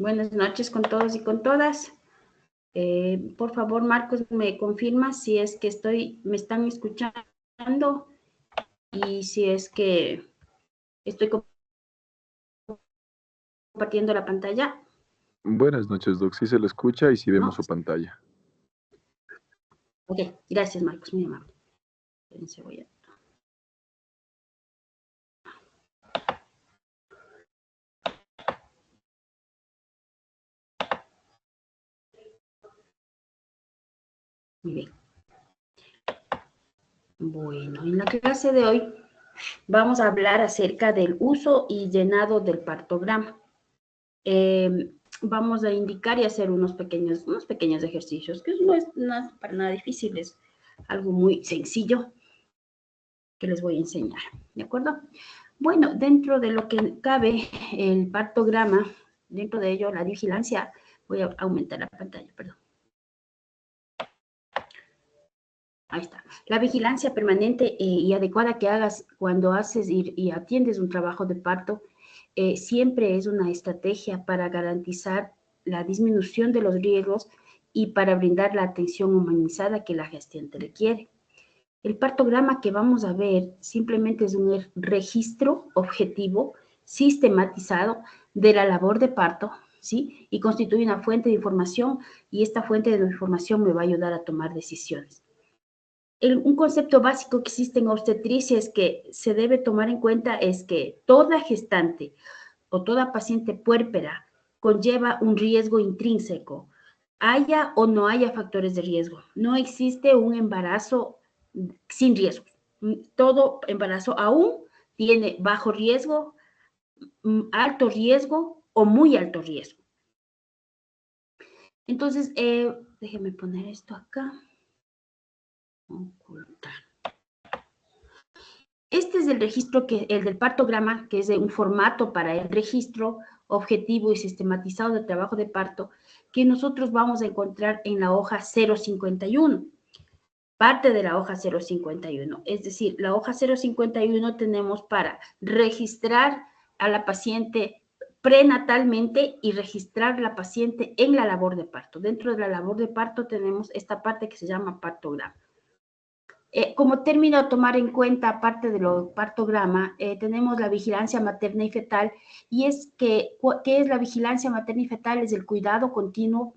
Buenas noches con todos y con todas. Por favor, Marcos, me confirma si es que me están escuchando y si es que estoy compartiendo la pantalla. Buenas noches, Doc. Sí se le escucha y sí vemos ¿No? su pantalla. Ok, gracias, Marcos, muy amable. Espérense, voy a... Muy bien. Bueno, en la clase de hoy vamos a hablar acerca del uso y llenado del partograma. Vamos a indicar y hacer unos pequeños ejercicios, que no es para nada difícil, es algo muy sencillo que les voy a enseñar, ¿de acuerdo? Bueno, dentro de lo que cabe el partograma, dentro de ello la vigilancia, voy a aumentar la pantalla, perdón. Ahí está. La vigilancia permanente y adecuada que hagas cuando haces y atiendes un trabajo de parto siempre es una estrategia para garantizar la disminución de los riesgos y para brindar la atención humanizada que la gestante requiere. El partograma que vamos a ver simplemente es un registro objetivo, sistematizado de la labor de parto, ¿sí? Y constituye una fuente de información y esta fuente de información me va a ayudar a tomar decisiones. Un concepto básico que existe en obstetricia es que se debe tomar en cuenta es que toda gestante o toda paciente puérpera conlleva un riesgo intrínseco, haya o no haya factores de riesgo. No existe un embarazo sin riesgo. Todo embarazo aún tiene bajo riesgo, alto riesgo o muy alto riesgo. Entonces, déjenme poner esto acá. Ocultar. Este es el registro, el del partograma, que es un formato para el registro objetivo y sistematizado de trabajo de parto, que nosotros vamos a encontrar en la hoja 051, parte de la hoja 051. Es decir, la hoja 051 tenemos para registrar a la paciente prenatalmente y registrar a la paciente en la labor de parto. Dentro de la labor de parto tenemos esta parte que se llama partograma. Como término a tomar en cuenta, aparte de lo partograma, tenemos la vigilancia materna y fetal, y es ¿qué es la vigilancia materna y fetal? Es el cuidado continuo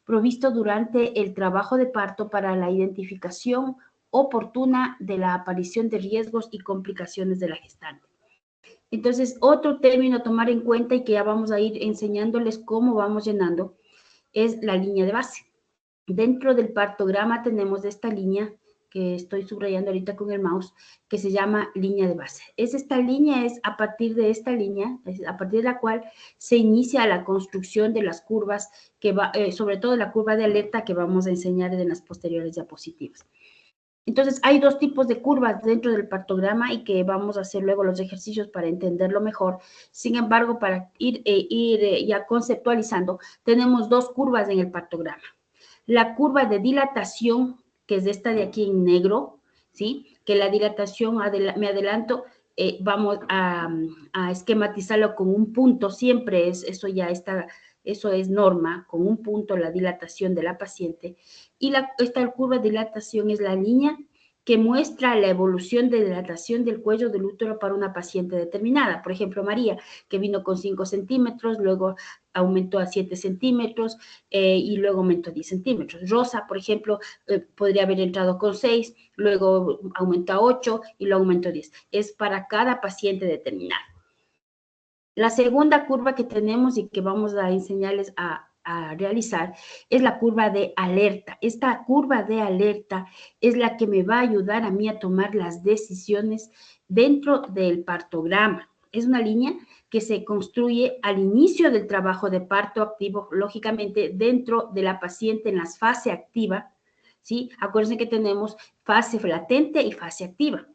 provisto durante el trabajo de parto para la identificación oportuna de la aparición de riesgos y complicaciones de la gestante. Entonces, otro término a tomar en cuenta y que ya vamos a ir enseñándoles cómo vamos llenando es la línea de base. Dentro del partograma tenemos esta línea que estoy subrayando ahorita con el mouse, que se llama línea de base. Esta línea es a partir de esta línea, a partir de la cual se inicia la construcción de las curvas, sobre todo la curva de alerta que vamos a enseñar en las posteriores diapositivas. Entonces, hay dos tipos de curvas dentro del partograma y que vamos a hacer luego los ejercicios para entenderlo mejor. Sin embargo, para ir ya conceptualizando, tenemos dos curvas en el partograma. La curva de dilatación, que es esta de aquí en negro, ¿sí? Que la dilatación, me adelanto, vamos a esquematizarlo con un punto, siempre eso ya está, eso es norma, con un punto la dilatación de la paciente. Y esta curva de dilatación es la línea que muestra la evolución de dilatación del cuello del útero para una paciente determinada. Por ejemplo, María, que vino con 5 centímetros, luego aumentó a 7 centímetros y luego aumentó a 10 centímetros. Rosa, por ejemplo, podría haber entrado con 6, luego aumentó a 8 y luego aumentó a 10. Es para cada paciente determinado. La segunda curva que tenemos y que vamos a enseñarles a realizar es la curva de alerta. Esta curva de alerta es la que me va a ayudar a mí a tomar las decisiones dentro del partograma. Es una línea que se construye al inicio del trabajo de parto activo, lógicamente dentro de la paciente en la fase activa, ¿sí? Acuérdense que tenemos fase latente y fase activa.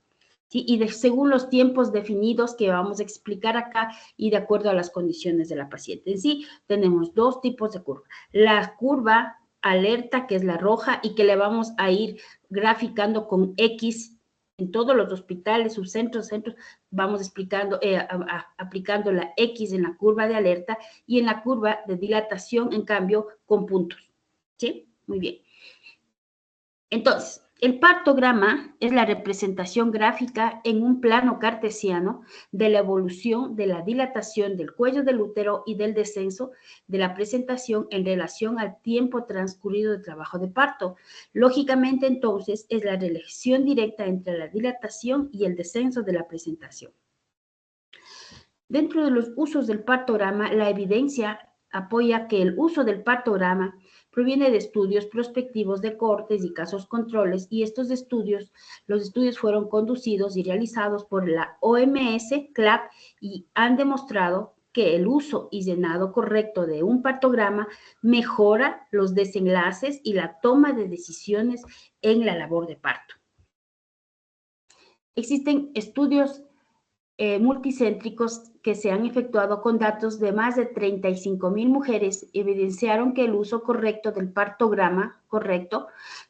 ¿Sí? Y según los tiempos definidos que vamos a explicar acá y de acuerdo a las condiciones de la paciente. En sí, tenemos dos tipos de curva. La curva alerta, que es la roja, y que le vamos a ir graficando con X en todos los hospitales, subcentros, centros, vamos explicando, aplicando la X en la curva de alerta y en la curva de dilatación, en cambio, con puntos. ¿Sí? Muy bien. Entonces, el partograma es la representación gráfica en un plano cartesiano de la evolución de la dilatación del cuello del útero y del descenso de la presentación en relación al tiempo transcurrido de trabajo de parto. Lógicamente, entonces, es la relación directa entre la dilatación y el descenso de la presentación. Dentro de los usos del partograma, la evidencia apoya que el uso del partograma proviene de estudios prospectivos de cohortes y casos controles, y estos estudios, los estudios fueron conducidos y realizados por la OMS, CLAP, y han demostrado que el uso y llenado correcto de un partograma mejora los desenlaces y la toma de decisiones en la labor de parto. Existen estudios multicéntricos que se han efectuado con datos de más de 35,000 mujeres evidenciaron que el uso correcto del partograma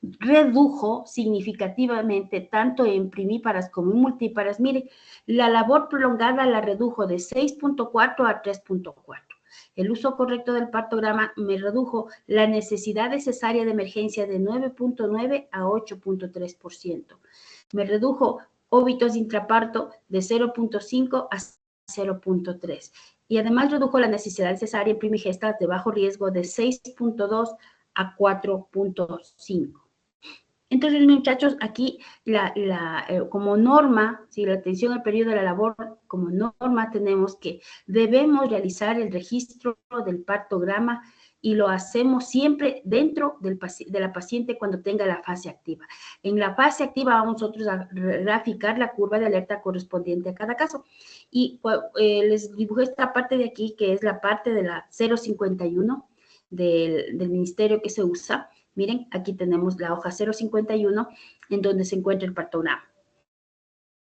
redujo significativamente tanto en primíparas como en multíparas. Mire, la labor prolongada la redujo de 6.4 a 3.4. El uso correcto del partograma me redujo la necesidad de cesárea de emergencia de 9.9 a 8.3%. Me redujo óbitos intraparto de 0.5 a 0.3. Y además redujo la necesidad de cesárea en primigestas de bajo riesgo de 6.2 a 4.5. Entonces, muchachos, aquí como norma, si la atención al periodo de la labor, como norma tenemos que debemos realizar el registro del partograma y lo hacemos siempre dentro de la paciente cuando tenga la fase activa. En la fase activa vamos nosotros a graficar la curva de alerta correspondiente a cada caso. Y les dibujé esta parte de aquí, que es la parte de la 051 del ministerio que se usa. Miren, aquí tenemos la hoja 051 en donde se encuentra el partograma.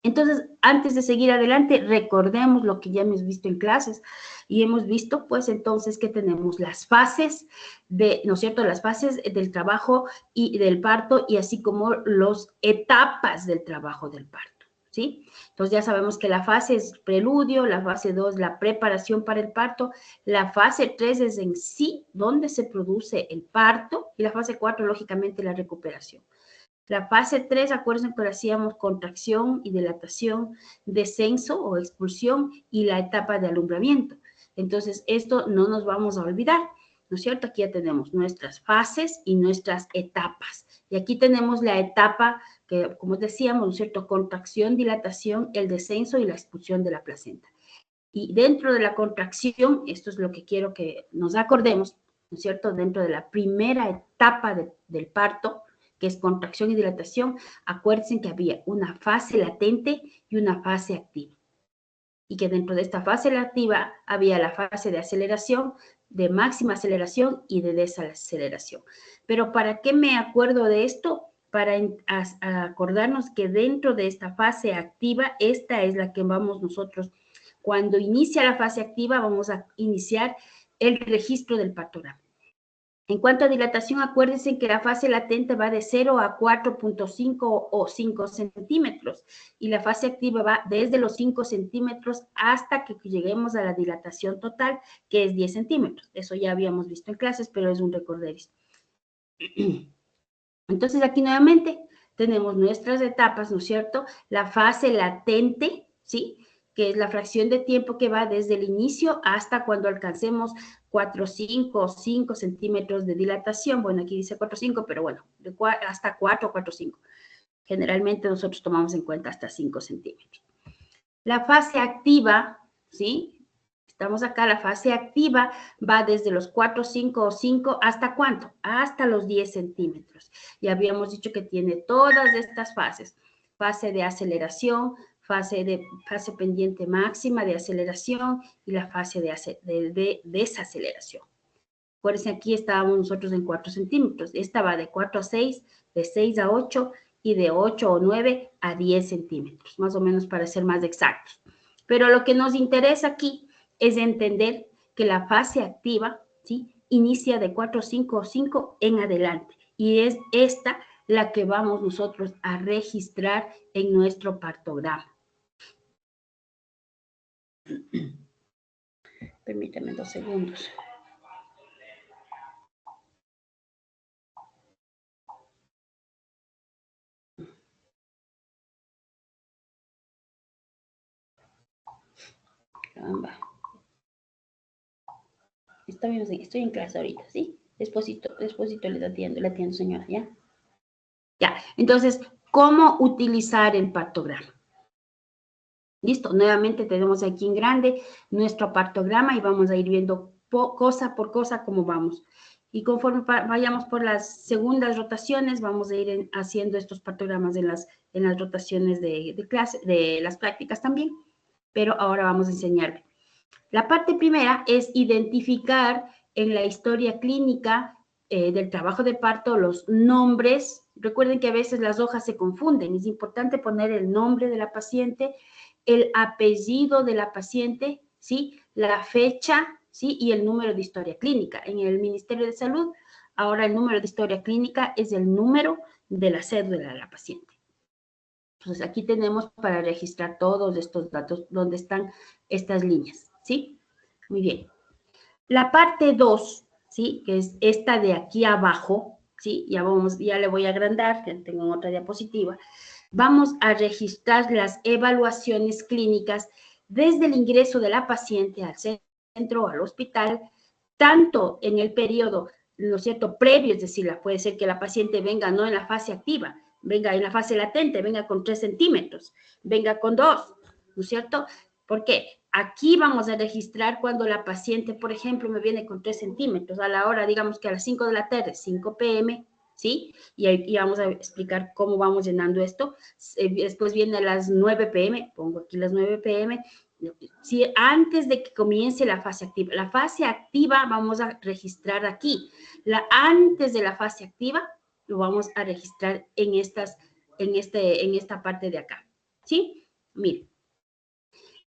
Entonces, antes de seguir adelante, recordemos lo que ya hemos visto en clases y hemos visto, pues, entonces, que tenemos las fases ¿no es cierto?, las fases del trabajo y del parto y así como las etapas del trabajo del parto, ¿sí? Entonces, ya sabemos que la fase es preludio, la fase 2, la preparación para el parto, la fase 3 es en sí donde se produce el parto y la fase 4, lógicamente, la recuperación. La fase 3, acuérdense que hacíamos contracción y dilatación, descenso o expulsión y la etapa de alumbramiento. Entonces, esto no nos vamos a olvidar, ¿no es cierto? Aquí ya tenemos nuestras fases y nuestras etapas. Y aquí tenemos la etapa que, como decíamos, ¿no es cierto? Contracción, dilatación, el descenso y la expulsión de la placenta. Y dentro de la contracción, esto es lo que quiero que nos acordemos, ¿no es cierto? Dentro de la primera etapa del parto, que es contracción y dilatación, acuérdense que había una fase latente y una fase activa. Y que dentro de esta fase activa había la fase de aceleración, de máxima aceleración y de desaceleración. Pero ¿para qué me acuerdo de esto? Para acordarnos que dentro de esta fase activa, esta es la que vamos nosotros, cuando inicia la fase activa, vamos a iniciar el registro del partograma. En cuanto a dilatación, acuérdense que la fase latente va de 0 a 4.5 o 5 centímetros y la fase activa va desde los 5 centímetros hasta que lleguemos a la dilatación total, que es 10 centímetros. Eso ya habíamos visto en clases, pero es un recorderis. Entonces, aquí nuevamente tenemos nuestras etapas, ¿no es cierto? La fase latente, ¿sí?, que es la fracción de tiempo que va desde el inicio hasta cuando alcancemos 4,5 o 5 centímetros de dilatación. Bueno, aquí dice 4,5, pero bueno, hasta 4 o 4,5. Generalmente nosotros tomamos en cuenta hasta 5 centímetros. La fase activa, ¿sí? Estamos acá, la fase activa va desde los 4, 5 o 5, ¿hasta cuánto? Hasta los 10 centímetros. Ya habíamos dicho que tiene todas estas fases. Fase de aceleración, fase pendiente máxima de aceleración y la fase de desaceleración. Acuérdense, aquí estábamos nosotros en 4 centímetros. Esta va de 4 a 6, de 6 a 8 y de 8 o 9 a 10 centímetros, más o menos para ser más exactos. Pero lo que nos interesa aquí es entender que la fase activa, ¿sí?, inicia de 4, 5 o 5 en adelante. Y es esta la que vamos nosotros a registrar en nuestro partograma. Permítame 2 segundos. Caramba. Estoy en clase ahorita, ¿sí? Despuésito les atiendo, señora, ¿ya? Ya, entonces, ¿cómo utilizar el partograma? Listo, nuevamente tenemos aquí en grande nuestro partograma y vamos a ir viendo cosa por cosa cómo vamos. Y conforme vayamos por las segundas rotaciones, vamos a ir haciendo estos partogramas en las rotaciones de clase, de las prácticas también. Pero ahora vamos a enseñarle. La parte primera es identificar en la historia clínica del trabajo de parto los nombres. Recuerden que a veces las hojas se confunden. Es importante poner el nombre de la paciente, el apellido de la paciente, ¿sí? La fecha, ¿sí? Y el número de historia clínica. En el Ministerio de Salud, ahora el número de historia clínica es el número de la cédula de la paciente. Entonces, aquí tenemos para registrar todos estos datos, donde están estas líneas, ¿sí? Muy bien. La parte 2, ¿sí? Que es esta de aquí abajo, ¿sí? Ya le voy a agrandar, ya tengo en otra diapositiva. Vamos a registrar las evaluaciones clínicas desde el ingreso de la paciente al centro o al hospital, tanto en el periodo, ¿no es cierto?, previo, es decir, puede ser que la paciente venga no en la fase activa, venga en la fase latente, venga con 3 centímetros, venga con 2, ¿no es cierto? ¿Por qué? Aquí vamos a registrar cuando la paciente, por ejemplo, me viene con 3 centímetros, a la hora, digamos que a las 5 de la tarde, 5 p.m., ¿sí? Y vamos a explicar cómo vamos llenando esto. Después viene a las 9 p.m., pongo aquí las 9 p.m., ¿sí? Antes de que comience la fase activa. La fase activa vamos a registrar aquí. Antes de la fase activa lo vamos a registrar en esta parte de acá, ¿sí? Miren.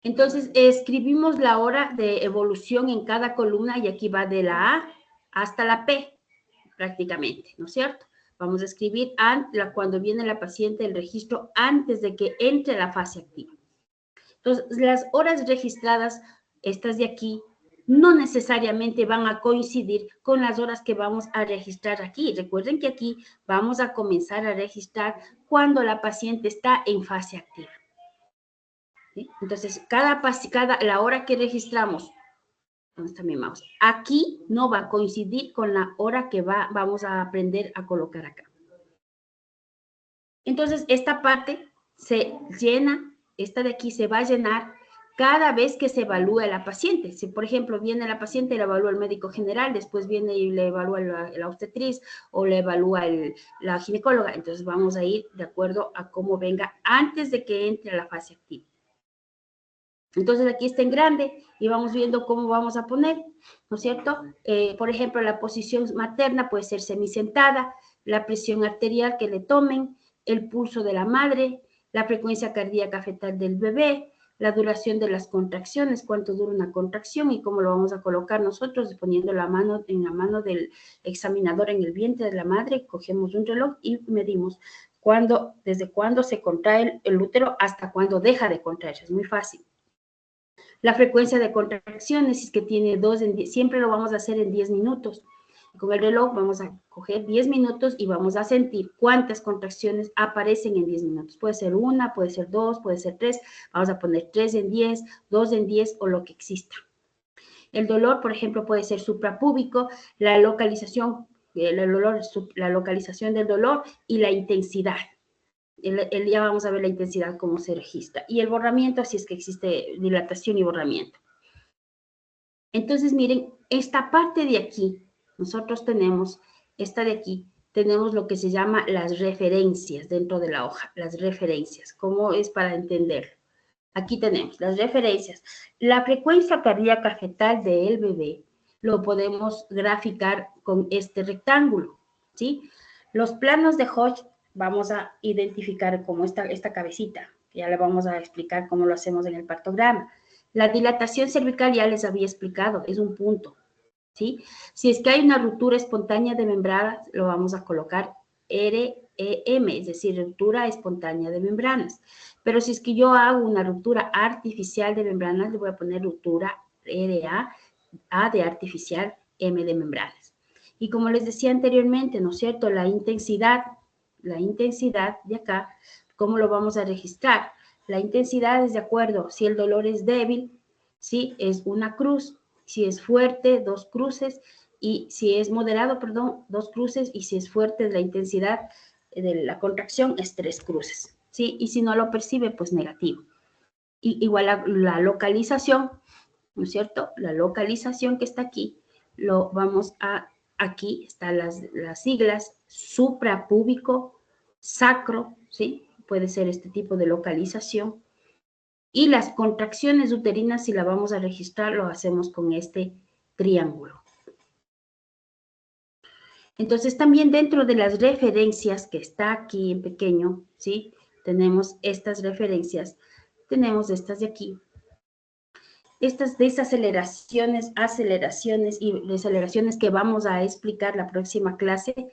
Entonces, escribimos la hora de evolución en cada columna y aquí va de la A hasta la P, prácticamente, ¿no es cierto? Vamos a escribir cuando viene la paciente el registro antes de que entre la fase activa. Entonces, las horas registradas, estas de aquí, no necesariamente van a coincidir con las horas que vamos a registrar aquí. Recuerden que aquí vamos a comenzar a registrar cuando la paciente está en fase activa. ¿Sí? Entonces, la hora que registramos, ¿dónde está mi mouse? Aquí no va a coincidir con la hora que vamos a aprender a colocar acá. Entonces, esta parte se llena, esta de aquí se va a llenar cada vez que se evalúa a la paciente. Si, por ejemplo, viene la paciente y la evalúa el médico general, después viene y le evalúa la obstetriz o le evalúa la ginecóloga, entonces vamos a ir de acuerdo a cómo venga antes de que entre a la fase activa. Entonces, aquí está en grande y vamos viendo cómo vamos a poner, ¿no es cierto? Por ejemplo, la posición materna puede ser semisentada, la presión arterial que le tomen, el pulso de la madre, la frecuencia cardíaca fetal del bebé, la duración de las contracciones, cuánto dura una contracción y cómo lo vamos a colocar nosotros, poniendo la mano en la mano del examinador en el vientre de la madre, cogemos un reloj y medimos desde cuándo se contrae el útero hasta cuándo deja de contraerse, es muy fácil. La frecuencia de contracciones es que tiene 2 en 10, siempre lo vamos a hacer en 10 minutos. Con el reloj vamos a coger 10 minutos y vamos a sentir cuántas contracciones aparecen en 10 minutos. Puede ser 1, puede ser 2, puede ser 3. Vamos a poner 3 en 10, 2 en 10 o lo que exista. El dolor, por ejemplo, puede ser suprapúbico, la localización del dolor y la intensidad. Ya vamos a ver la intensidad, cómo se registra. Y el borramiento, si es que existe dilatación y borramiento. Entonces, miren, esta parte de aquí, nosotros tenemos, esta de aquí, tenemos lo que se llama las referencias dentro de la hoja, las referencias, ¿cómo es para entenderlo? Aquí tenemos las referencias. La frecuencia cardíaca fetal del bebé lo podemos graficar con este rectángulo, ¿sí? Los planos de Hodge vamos a identificar como esta cabecita, que ya le vamos a explicar cómo lo hacemos en el partograma. La dilatación cervical ya les había explicado, es un punto, ¿sí? Si es que hay una ruptura espontánea de membranas, lo vamos a colocar R REM, es decir, ruptura espontánea de membranas. Pero si es que yo hago una ruptura artificial de membranas, le voy a poner ruptura RA, A de artificial, M de membranas. Y como les decía anteriormente, ¿no es cierto? La intensidad de acá, ¿cómo lo vamos a registrar? La intensidad es de acuerdo, si el dolor es débil, ¿sí? Es una cruz, si es fuerte, 2 cruces, y si es moderado, perdón, 2 cruces, y si es fuerte la intensidad de la contracción es 3 cruces, ¿sí? Y si no lo percibe, pues negativo. Y igual la localización, ¿no es cierto? La localización que está aquí, lo vamos a, aquí están las siglas, suprapúbico, sacro, ¿sí? Puede ser este tipo de localización. Y las contracciones uterinas, si la vamos a registrar, lo hacemos con este triángulo. Entonces, también dentro de las referencias que está aquí en pequeño, ¿sí? Tenemos estas referencias, tenemos estas de aquí. Estas desaceleraciones, aceleraciones y desaceleraciones que vamos a explicar la próxima clase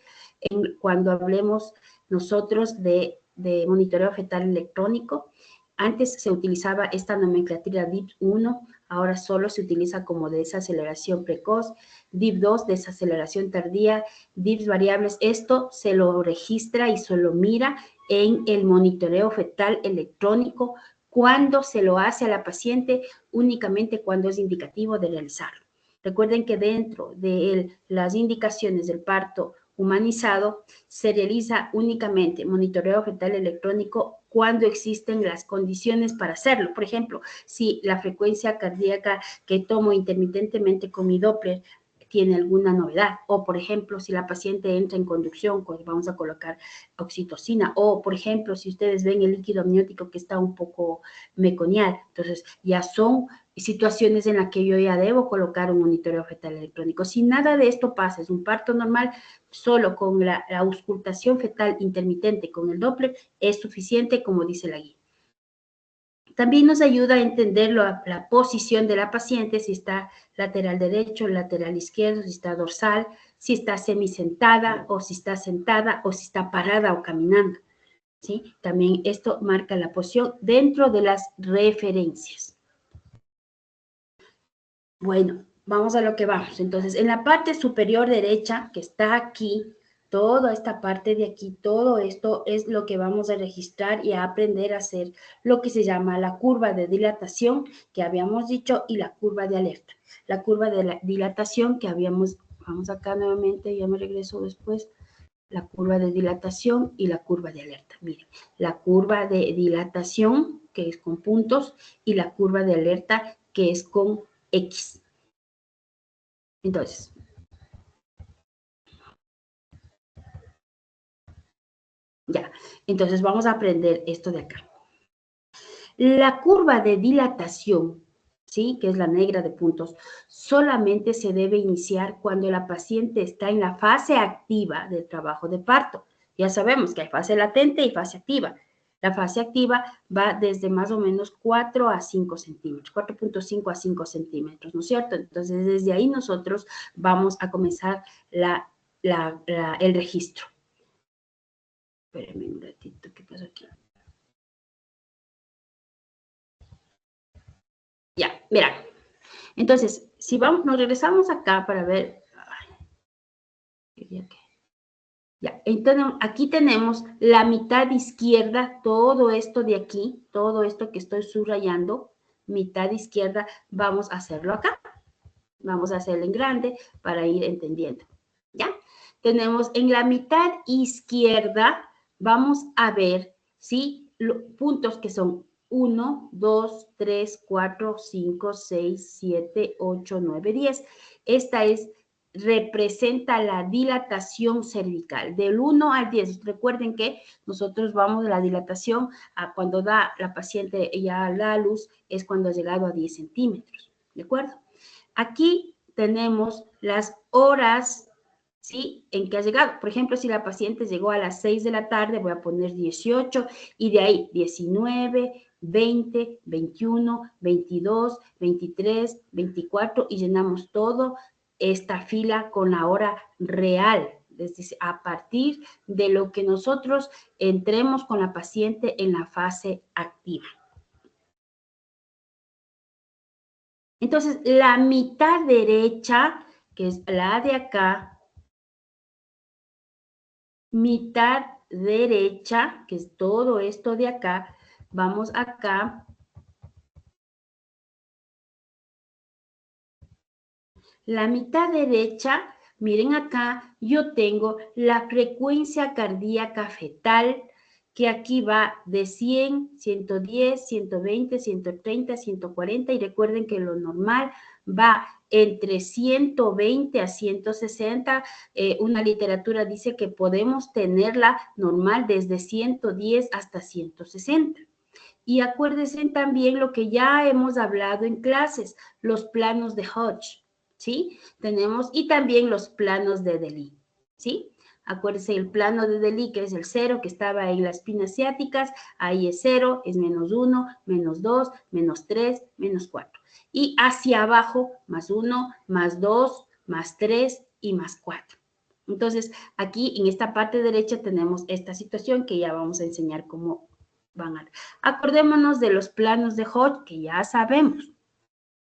cuando hablemos nosotros de monitoreo fetal electrónico. Antes se utilizaba esta nomenclatura DIP1, ahora solo se utiliza como desaceleración precoz, DIP2, desaceleración tardía, DIPs variables. Esto se lo registra y se lo mira en el monitoreo fetal electrónico cuando se lo hace a la paciente, únicamente cuando es indicativo de realizarlo. Recuerden que dentro de las indicaciones del parto humanizado se realiza únicamente monitoreo fetal electrónico cuando existen las condiciones para hacerlo. Por ejemplo, si la frecuencia cardíaca que tomo intermitentemente con mi Doppler tiene alguna novedad, o por ejemplo, si la paciente entra en conducción, pues vamos a colocar oxitocina, o por ejemplo, si ustedes ven el líquido amniótico que está un poco meconial, entonces ya son situaciones en las que yo ya debo colocar un monitoreo fetal electrónico. Si nada de esto pasa, es un parto normal, solo con la auscultación fetal intermitente con el Doppler es suficiente, como dice la guía. También nos ayuda a entender la posición de la paciente, si está lateral derecho, lateral izquierdo, si está dorsal, si está semisentada o si está sentada o si está parada o caminando, ¿sí? También esto marca la posición dentro de las referencias. Bueno, vamos a lo que vamos. Entonces, en la parte superior derecha, que está aquí, toda esta parte de aquí, todo esto es lo que vamos a registrar y a aprender a hacer lo que se llama la curva de dilatación que habíamos dicho y la curva de alerta. La curva de la dilatación que habíamos, vamos acá nuevamente, ya me regreso después, la curva de dilatación y la curva de alerta. Miren, la curva de dilatación que es con puntos y la curva de alerta que es con X. Entonces, ya, entonces vamos a aprender esto de acá. La curva de dilatación, ¿sí? Que es la negra de puntos, solamente se debe iniciar cuando la paciente está en la fase activa del trabajo de parto. Ya sabemos que hay fase latente y fase activa. La fase activa va desde más o menos 4 a 5 centímetros, 4.5 a 5 centímetros, ¿no es cierto? Entonces, desde ahí nosotros vamos a comenzar el registro. Espérenme un ratito, ¿qué pasó aquí? Ya, miren. Entonces, si vamos, nos regresamos acá para ver. Ya, entonces aquí tenemos la mitad izquierda, todo esto de aquí, todo esto que estoy subrayando, mitad izquierda, vamos a hacerlo acá. Vamos a hacerlo en grande para ir entendiendo. ¿Ya? Tenemos en la mitad izquierda, vamos a ver, ¿sí? Puntos que son 1, 2, 3, 4, 5, 6, 7, 8, 9, 10. Esta representa la dilatación cervical, del 1 al 10. Recuerden que nosotros vamos de la dilatación a cuando da la paciente ya da a luz, es cuando ha llegado a 10 centímetros, ¿de acuerdo? Aquí tenemos las horas, ¿sí? En que ha llegado. Por ejemplo, si la paciente llegó a las 6 de la tarde, voy a poner 18 y de ahí 19, 20, 21, 22, 23, 24 y llenamos todo esta fila con la hora real Es decir, a partir de lo que nosotros entremos con la paciente en la fase activa. Entonces, la mitad derecha, que es la de acá, mitad derecha, que es todo esto de acá, vamos acá. La mitad derecha, miren acá, yo tengo la frecuencia cardíaca fetal, que aquí va de 100, 110, 120, 130, 140, y recuerden que lo normal va entre 120 a 160. Una literatura dice que podemos tenerla normal desde 110 hasta 160. Y acuérdense también lo que ya hemos hablado en clases, los planos de Hodge, ¿sí? Tenemos, y también los planos de Delis, ¿sí? Acuérdense el plano de Delis, que es el 0, que estaba en las espinas ciáticas, ahí es 0, es -1, -2, -3, -4. Y hacia abajo, +1, +2, +3 y +4. Entonces, aquí en esta parte derecha tenemos esta situación que ya vamos a enseñar cómo van a... Acordémonos de los planos de Hodge, que ya sabemos,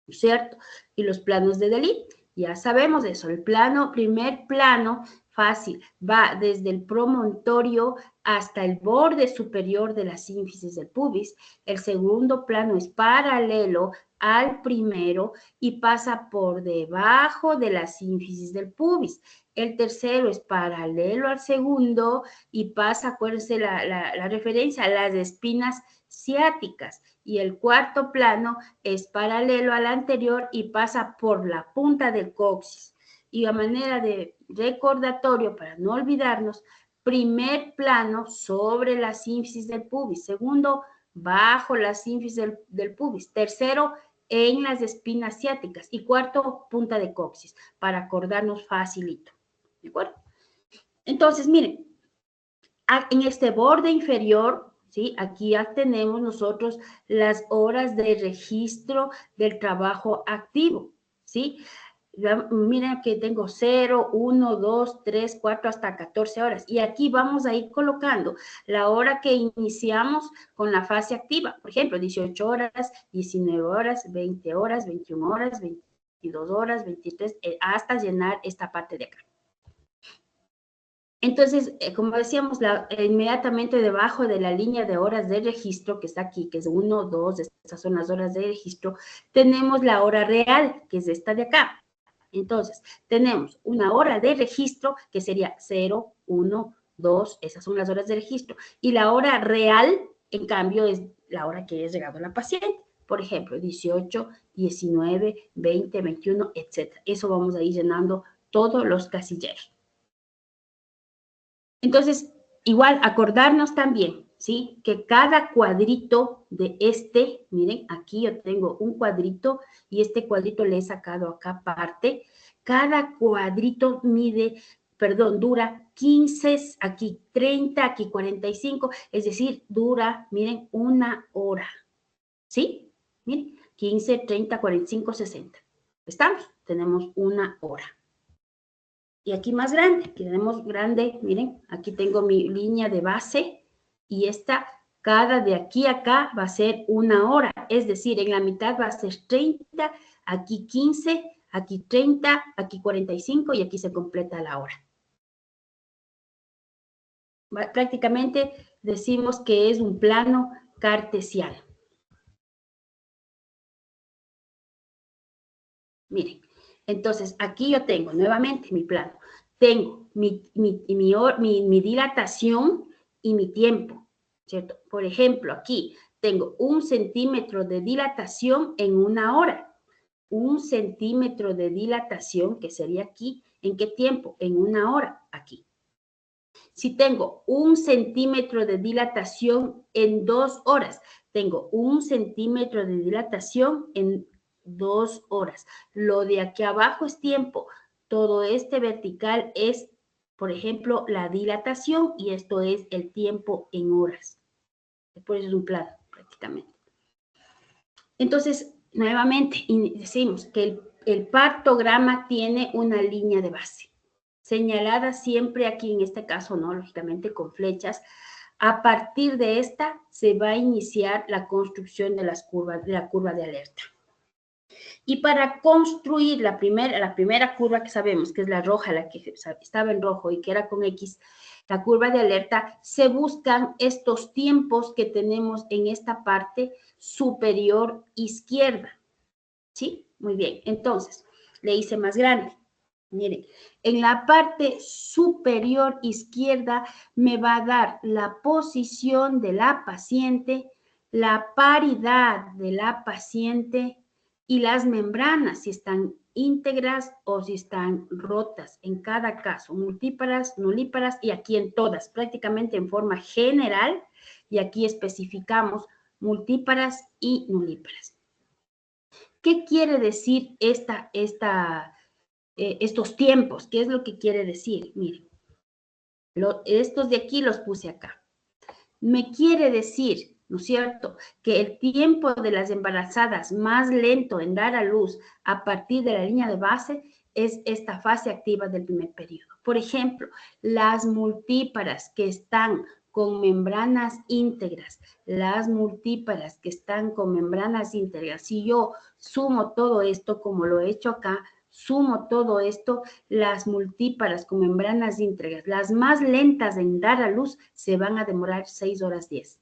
¿cierto? Y los planos de Delis, ya sabemos eso. El primer plano, fácil, va desde el promontorio hasta el borde superior de la sínfisis del pubis. El segundo plano es paralelo al primero y pasa por debajo de la sínfisis del pubis. El tercero es paralelo al segundo y pasa, acuérdense la referencia, a las espinas ciáticas. Y el cuarto plano es paralelo al anterior y pasa por la punta del coxis. Y a manera de recordatorio, para no olvidarnos, primer plano sobre la sínfisis del pubis, segundo bajo la sínfisis del pubis, tercero en las espinas ciáticas y cuarto punta de coxis, para acordarnos facilito. ¿De acuerdo? Entonces, miren, en este borde inferior, ¿sí? Aquí ya tenemos nosotros las horas de registro del trabajo activo, ¿sí? Miren que tengo 0, 1, 2, 3, 4, hasta 14 horas. Y aquí vamos a ir colocando la hora que iniciamos con la fase activa. Por ejemplo, 18 horas, 19 horas, 20 horas, 21 horas, 22 horas, 23, hasta llenar esta parte de acá. Entonces, como decíamos, inmediatamente debajo de la línea de horas de registro, que está aquí, que es 1, 2, estas son las horas de registro, tenemos la hora real, que es esta de acá. Entonces, tenemos una hora de registro, que sería 0, 1, 2, esas son las horas de registro. Y la hora real, en cambio, es la hora que ha llegado la paciente. Por ejemplo, 18, 19, 20, 21, etc. Eso vamos a ir llenando todos los casilleros. Entonces, igual acordarnos también, ¿sí? Que cada cuadrito de miren, aquí yo tengo un cuadrito y este cuadrito le he sacado acá parte. Cada cuadrito dura 15, aquí 30, aquí 45, es decir, dura, miren, 1 hora, ¿sí? Miren, 15, 30, 45, 60. ¿Estamos? Tenemos 1 hora. Y aquí más grande, tenemos grande, miren, aquí tengo mi línea de base y cada de aquí a acá va a ser 1 hora, es decir, en la mitad va a ser 30, aquí 15, aquí 30, aquí 45 y aquí se completa la hora. Prácticamente decimos que es un plano cartesiano. Miren, entonces aquí yo tengo nuevamente mi plano. Tengo mi dilatación y mi tiempo, ¿cierto? Por ejemplo, aquí tengo 1 centímetro de dilatación en 1 hora. 1 centímetro de dilatación, que sería aquí, ¿en qué tiempo? En 1 hora, aquí. Si tengo 1 centímetro de dilatación en 2 horas, tengo 1 centímetro de dilatación en 2 horas. Lo de aquí abajo es tiempo. Todo este vertical es, por ejemplo, la dilatación y esto es el tiempo en horas. Por eso es un plano, prácticamente. Entonces, nuevamente, decimos que el partograma tiene una línea de base, señalada siempre aquí en este caso, ¿no? Lógicamente con flechas. A partir de esta se va a iniciar la construcción de la curva de alerta. Y para construir la primera curva que sabemos, que es la roja, la que estaba en rojo y que era con X, la curva de alerta, se buscan estos tiempos que tenemos en esta parte superior izquierda. ¿Sí? Muy bien. Entonces, le hice más grande. Miren, en la parte superior izquierda me va a dar la posición de la paciente, la paridad de la paciente y las membranas, si están íntegras o si están rotas. En cada caso, multíparas, nulíparas y aquí en todas, prácticamente en forma general. Y aquí especificamos multíparas y nulíparas. ¿Qué quiere decir estos tiempos? ¿Qué es lo que quiere decir? Miren, estos de aquí los puse acá. Me quiere decir, ¿no es cierto?, que el tiempo de las embarazadas más lento en dar a luz a partir de la línea de base es esta fase activa del primer periodo. Por ejemplo, las multíparas que están con membranas íntegras, si yo sumo todo esto, como lo he hecho acá, sumo todo esto, las multíparas con membranas íntegras, las más lentas en dar a luz, se van a demorar 6 horas 10.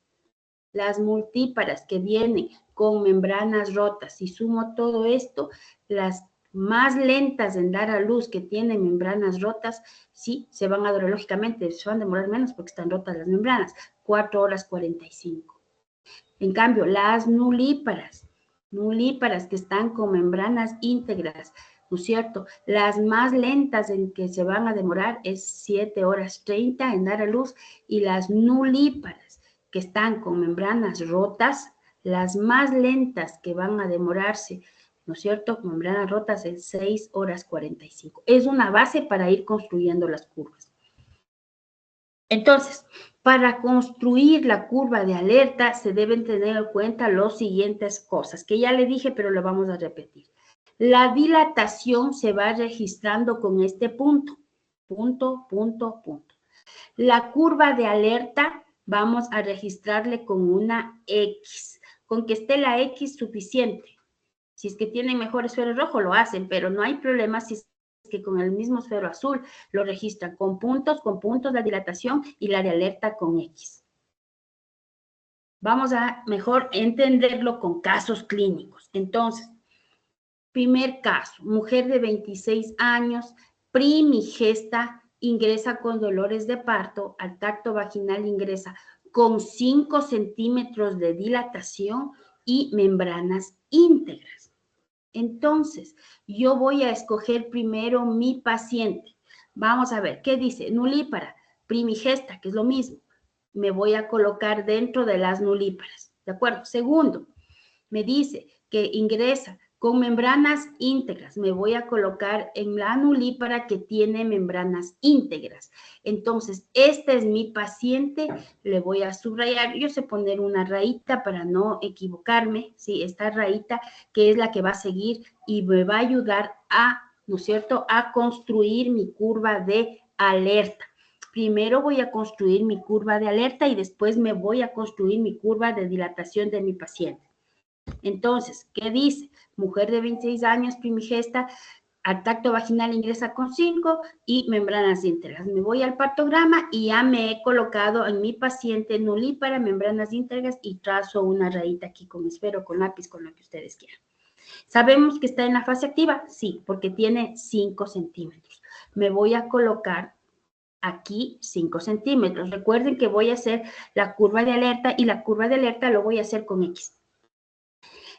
Las multíparas que vienen con membranas rotas, si sumo todo esto, las más lentas en dar a luz que tienen membranas rotas, sí, se van a demorar, lógicamente, se van a demorar menos porque están rotas las membranas, 4 horas 45. En cambio, las nulíparas que están con membranas íntegras, ¿no es cierto? Las más lentas en que se van a demorar es 7 horas 30 en dar a luz, y las nulíparas que están con membranas rotas, las más lentas que van a demorarse, ¿no es cierto?, con membranas rotas es 6 horas 45. Es una base para ir construyendo las curvas. Entonces, para construir la curva de alerta se deben tener en cuenta las siguientes cosas, que ya le dije, pero lo vamos a repetir. La dilatación se va registrando con este punto. La curva de alerta vamos a registrarle con una X. Con que esté la X suficiente. Si es que tienen mejor esfero rojo, lo hacen, pero no hay problema si es que con el mismo esfero azul lo registran con puntos la dilatación y la de alerta con X. Vamos a mejor entenderlo con casos clínicos. Entonces, primer caso, mujer de 26 años, primigesta, ingresa con dolores de parto, al tacto vaginal ingresa con 5 centímetros de dilatación y membranas íntegras. Entonces, yo voy a escoger primero mi paciente. Vamos a ver, ¿qué dice? Nulípara, primigesta, que es lo mismo. Me voy a colocar dentro de las nulíparas, ¿de acuerdo? Segundo, me dice que ingresa con membranas íntegras. Me voy a colocar en la nulípara que tiene membranas íntegras. Entonces, este es mi paciente. Le voy a subrayar. Yo sé poner una rayita para no equivocarme. Sí, esta rayita que es la que va a seguir y me va a ayudar a, ¿no es cierto?, a construir mi curva de alerta. Primero voy a construir mi curva de alerta y después me voy a construir mi curva de dilatación de mi paciente. Entonces, ¿qué dice? Mujer de 26 años, primigesta, al tacto vaginal ingresa con 5 y membranas íntegras. Me voy al partograma y ya me he colocado en mi paciente nulípara, membranas íntegras y trazo una rayita aquí con esfero, con lápiz, con lo que ustedes quieran. ¿Sabemos que está en la fase activa? Sí, porque tiene 5 centímetros. Me voy a colocar aquí 5 centímetros. Recuerden que voy a hacer la curva de alerta y la curva de alerta lo voy a hacer con X.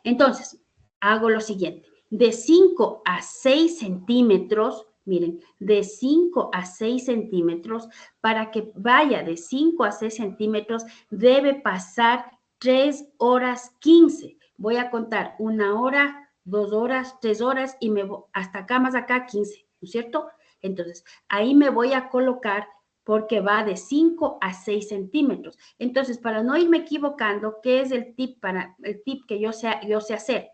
Entonces, hago lo siguiente. De 5 a 6 centímetros, miren, de 5 a 6 centímetros, para que vaya de 5 a 6 centímetros, debe pasar 3 horas 15. Voy a contar 1 hora, 2 horas, 3 horas y me voy hasta acá más acá 15, ¿no es cierto? Entonces, ahí me voy a colocar porque va de 5 a 6 centímetros. Entonces, para no irme equivocando, ¿qué es el tip que yo sé hacer?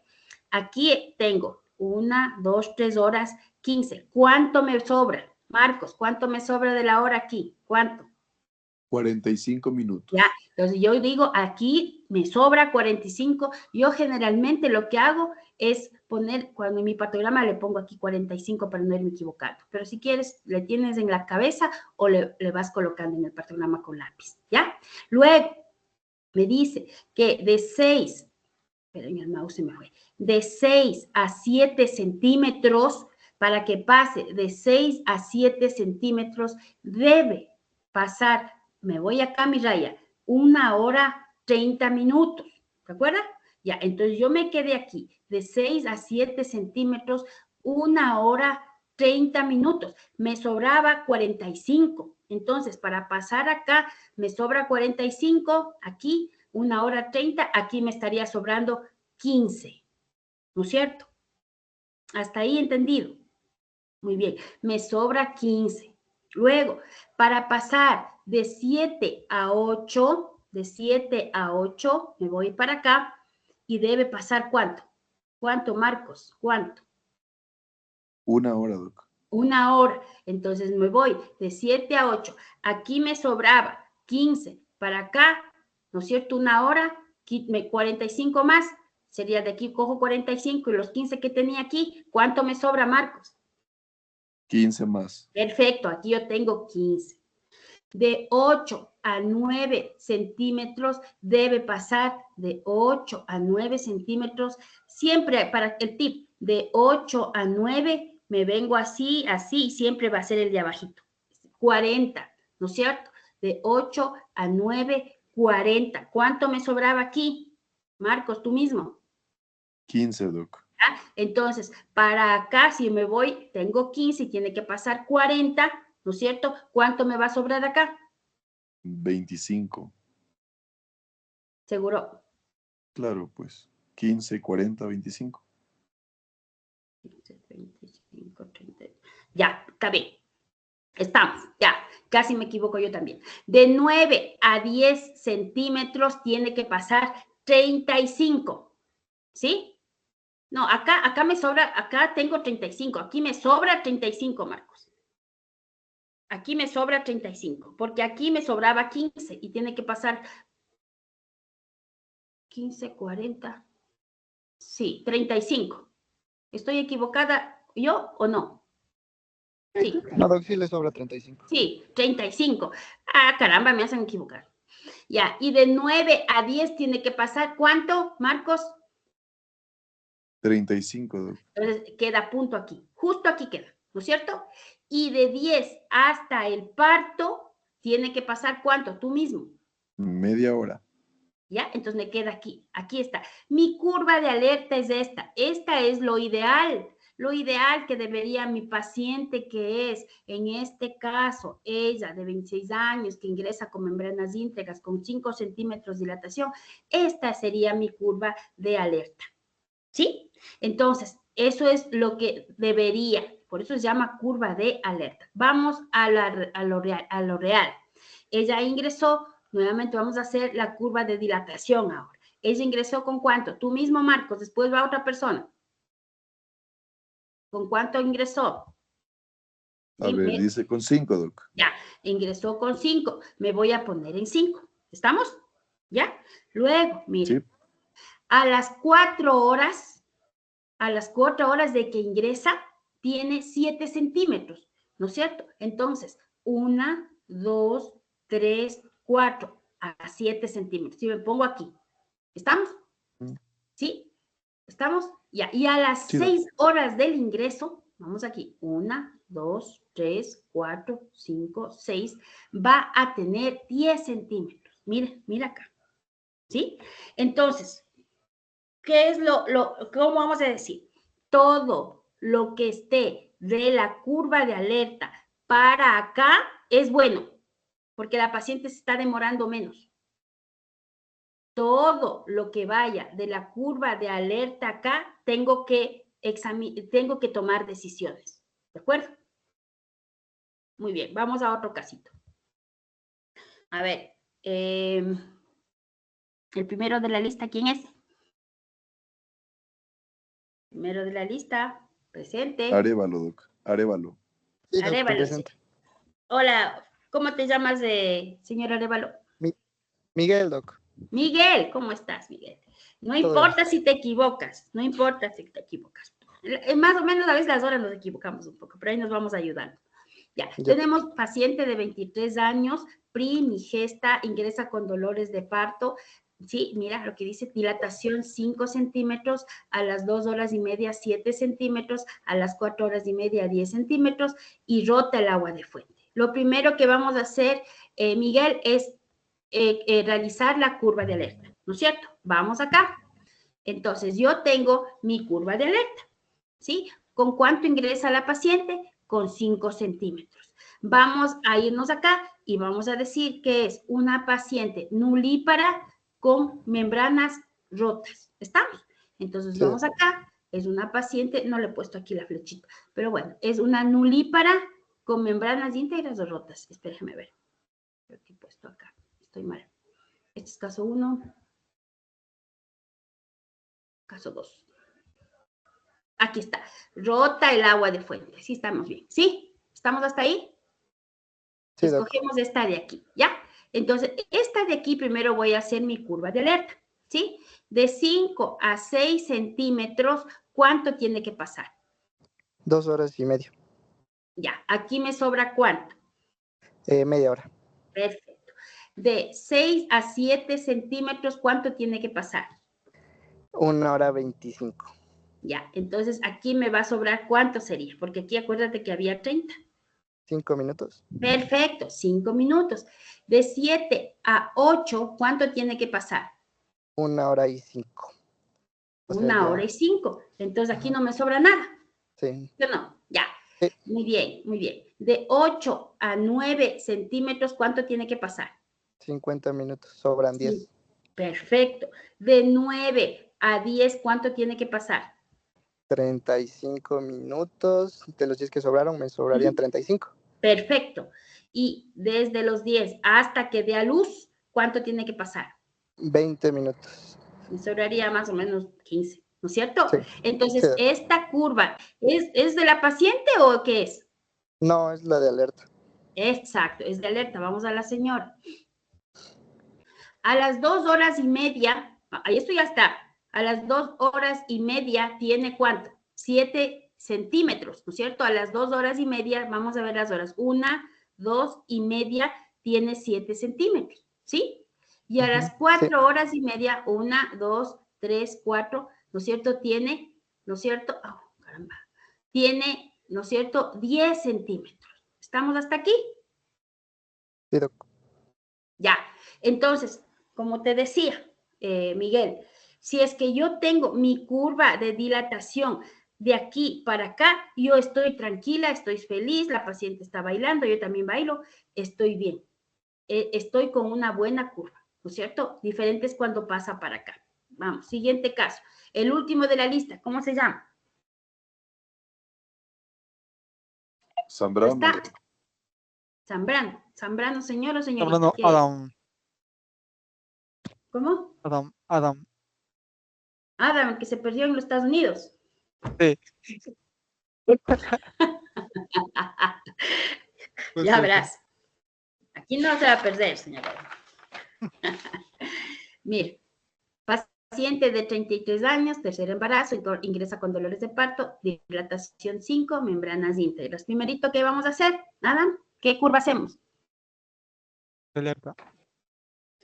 Aquí tengo 1, 2, 3 horas, 15. ¿Cuánto me sobra? Marcos, ¿cuánto me sobra de la hora aquí? ¿Cuánto? 45 minutos. Ya, entonces yo digo, aquí me sobra 45. Yo generalmente lo que hago es poner, cuando en mi partograma le pongo aquí 45 para no irme equivocando. Pero si quieres, le tienes en la cabeza o le vas colocando en el partograma con lápiz, ¿ya? Luego, me dice que de 6, pero en el mouse se me fue, de 6 a 7 centímetros, para que pase de 6 a 7 centímetros, debe pasar, me voy acá, mi raya, 1 hora 30 minutos, ¿de acuerdo? Ya, entonces yo me quedé aquí, de 6 a 7 centímetros, 1 hora 30 minutos. Me sobraba 45. Entonces, para pasar acá, me sobra 45, aquí 1 hora 30, aquí me estaría sobrando 15, ¿no es cierto? Hasta ahí entendido. Muy bien, me sobra 15. Luego, para pasar de 7 a 8, me voy para acá y debe pasar ¿cuánto? ¿Cuánto, Marcos? ¿Cuánto? 1 hora, Doc. 1 hora. Entonces me voy de 7 a 8. Aquí me sobraba 15. Para acá, ¿no es cierto? 1 hora, 45 más. Sería de aquí, cojo 45 y los 15 que tenía aquí. ¿Cuánto me sobra, Marcos? 15 más. Perfecto, aquí yo tengo 15. De 8 a 9 centímetros debe pasar de 8 a 9 centímetros. Siempre para el tip, de 8 a 9 me vengo así, así, siempre va a ser el de abajito. 40, ¿no es cierto? De 8 a 9, 40. ¿Cuánto me sobraba aquí? Marcos, tú mismo. 15, Doc. ¿Ya? Entonces, para acá, si me voy, tengo 15 y tiene que pasar 40, ¿no es cierto? ¿Cuánto me va a sobrar acá? 25. Seguro. Claro, pues. 15, 40, 25. 15, 25, 30. Ya, está bien. Estamos, ya. Casi me equivoco yo también. De 9 a 10 centímetros tiene que pasar 35. ¿Sí? No, acá me sobra, acá tengo 35. Aquí me sobra 35, Marcos. Aquí me sobra 35, porque aquí me sobraba 15 y tiene que pasar 15, 40. Sí, 35. ¿Estoy equivocada yo o no? Sí. No, Doc, sí le sobra 35. Sí, 35. Ah, caramba, me hacen equivocar. Ya, y de 9 a 10 tiene que pasar, ¿cuánto, Marcos? 35, Doc. Entonces, queda punto aquí. Justo aquí queda, ¿no es cierto? Y de 10 hasta el parto, tiene que pasar, ¿cuánto? Tú mismo. Media hora. ¿Ya? Entonces me queda aquí. Aquí está. Mi curva de alerta es esta. Esta es lo ideal. Lo ideal que debería mi paciente, que es, en este caso, ella de 26 años, que ingresa con membranas íntegras con 5 centímetros de dilatación, esta sería mi curva de alerta. ¿Sí? Entonces, eso es lo que debería. Por eso se llama curva de alerta. Vamos a lo real. Ella ingresó. Nuevamente vamos a hacer la curva de dilatación ahora. Ella ingresó con ¿cuánto? Tú mismo, Marcos, después va otra persona. ¿Con cuánto ingresó? A ver, dice con 5, Doc. Ya, ingresó con 5. Me voy a poner en 5. ¿Estamos? ¿Ya? Luego, mira, Sí. a las 4 horas, de que ingresa, tiene 7 centímetros, ¿no es cierto? Entonces, 1, 2, 3, 4, a 7 centímetros. Si me pongo aquí, ¿estamos? ¿Sí? ¿Estamos? Ya. Y a las Sí, 6 horas del ingreso, vamos aquí, 1, 2, 3, 4, 5, 6, va a tener 10 centímetros. Mira acá. ¿Sí? Entonces, ¿qué es cómo vamos a decir? Todo lo que esté de la curva de alerta para acá es bueno, porque la paciente se está demorando menos. Todo lo que vaya de la curva de alerta acá, tengo que tomar decisiones. ¿De acuerdo? Muy bien, vamos a otro casito. A ver, el primero de la lista, ¿quién es? Primero de la lista, presente. Arévalo, Doc. Arévalo. Sí, doctor, Arévalo, sí. presente. Hola, ¿cómo te llamas, señor Arévalo? Miguel, doc. Miguel, ¿cómo estás, Miguel? No Todo importa si te equivocas, no importa si te equivocas. Más o menos a veces las horas nos equivocamos un poco, pero ahí nos vamos ayudando. Ya, tenemos paciente de 23 años, primigesta, ingresa con dolores de parto. Sí, mira lo que dice, dilatación 5 centímetros, a las 2 horas y media 7 centímetros, a las 4 horas y media 10 centímetros y rota el agua de fuente. Lo primero que vamos a hacer, Miguel, es realizar la curva de alerta, ¿no es cierto? Vamos acá. Entonces, yo tengo mi curva de alerta, ¿sí? ¿Con cuánto ingresa la paciente? Con 5 centímetros. Vamos a irnos acá y vamos a decir que es una paciente nulípara con membranas rotas. ¿Estamos? Entonces, Sí. vamos acá. Es una paciente, no le he puesto aquí la flechita, pero bueno, es una nulípara con membranas íntegras o rotas. Espérenme ver. Creo que he puesto acá. Estoy mal. Este es caso 1. Caso 2. Aquí está. Rota el agua de fuente. Sí, estamos bien. ¿Sí? ¿Estamos hasta ahí? Sí, Escogemos esta de aquí, ¿ya? Entonces, esta de aquí primero voy a hacer mi curva de alerta, ¿sí? De 5 a 6 centímetros, ¿cuánto tiene que pasar? 2 horas y media. Ya, aquí me sobra ¿cuánto? Media hora. Perfecto. De 6 a 7 centímetros, ¿cuánto tiene que pasar? 1 hora 25. Ya, entonces aquí me va a sobrar ¿cuánto sería? Porque aquí acuérdate que había 30. 5 minutos. Perfecto, 5 minutos. De 7 a 8, ¿cuánto tiene que pasar? 1 hora y 5. O sea, 1 hora ya. y 5. Entonces aquí Ajá. no me sobra nada. Sí. ¿Sí o no? Ya. Sí. Muy bien, muy bien. De 8 a 9 centímetros, ¿cuánto tiene que pasar? 50 minutos. Sobran Sí. 10. Perfecto. De 9 a 10, ¿cuánto tiene que pasar? 35 minutos. De los 10 que sobraron, me sobrarían 35. Perfecto. Y desde los 10 hasta que dé a luz, ¿cuánto tiene que pasar? 20 minutos. Me sobraría más o menos 15, ¿no es cierto? Sí. Entonces, Sí. esta curva, ¿es de la paciente o qué es? No, es la de alerta. Exacto, es de alerta. Vamos a la señora. A las 2 horas y media, ahí esto ya está. A las 2 horas y media tiene ¿cuánto? 7 centímetros, ¿no es cierto? A las 2 horas y media, vamos a ver las horas. 1, 2 y media tiene 7 centímetros, ¿sí? Y a las 4 Sí. horas y media, 1, 2, 3, 4, ¿no es cierto? Tiene, ¿no es cierto? Oh, caramba. Tiene, ¿no es cierto? 10 centímetros. ¿Estamos hasta aquí? Sí, doc. Ya. Entonces, como te decía, Miguel, si es que yo tengo mi curva de dilatación de aquí para acá, yo estoy tranquila, estoy feliz, la paciente está bailando, yo también bailo, estoy bien. Estoy con una buena curva, ¿no es cierto? Diferente es cuando pasa para acá. Vamos, siguiente caso. El último de la lista, ¿cómo se llama? Zambrano. ¿Está? Zambrano. Zambrano, señor o señorita. Hablando ¿Qué es? Adam, ¿Cómo? Adam. Adam, que se perdió en los Estados Unidos. Sí, pues Ya sí. verás. Aquí no se va a perder, señora. Mire, paciente de 33 años, tercer embarazo, ingresa con dolores de parto, dilatación 5, membranas íntegras. Primerito, ¿qué vamos a hacer? Nada, ¿qué curva hacemos? Alerta.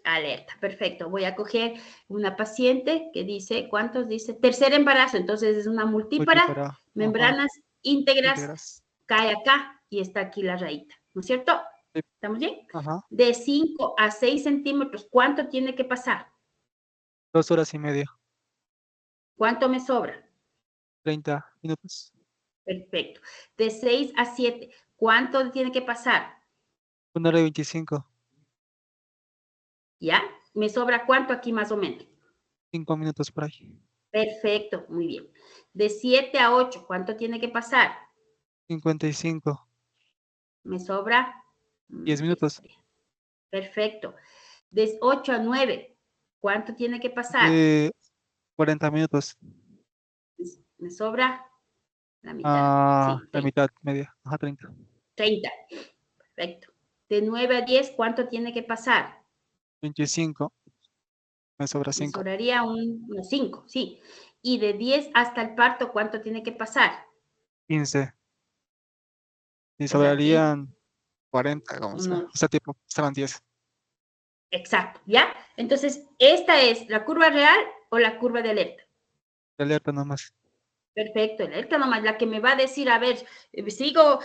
Alerta, perfecto. Voy a coger una paciente que dice, ¿cuántos dice? Tercer embarazo, entonces es una multípara, Multípara. membranas íntegras, Íntegras. cae acá y está aquí la rayita, ¿no es cierto? Sí. ¿Estamos bien? Ajá. De 5 a 6 centímetros, ¿cuánto tiene que pasar? 2 horas y media. ¿Cuánto me sobra? 30 minutos. Perfecto. De 6 a 7, ¿cuánto tiene que pasar? 1 hora y 25. ¿Ya? ¿Me sobra cuánto aquí más o menos? 5 minutos por ahí. Perfecto, muy bien. De 7 a 8, ¿cuánto tiene que pasar? 55. ¿Me sobra? 10 minutos. Perfecto. De 8 a 9, ¿cuánto tiene que pasar? 40 minutos. ¿Me sobra? La mitad. Sí, La 30. mitad, media. Ajá, 30. 30. Perfecto. De 9 a 10, ¿cuánto tiene que pasar? 25. Me sobra Me 5. sobraría unos 5, sí. Y de 10 hasta el parto, ¿cuánto tiene que pasar? 15. Y O sea, aquí, sobrarían 40, como sea. O sea, tipo, estaban 10. exacto, ¿ya? Entonces, ¿esta es la curva real o la curva de alerta? De alerta nomás. Perfecto, la alerta nomás, la que me va a decir, a ver, ¿sigo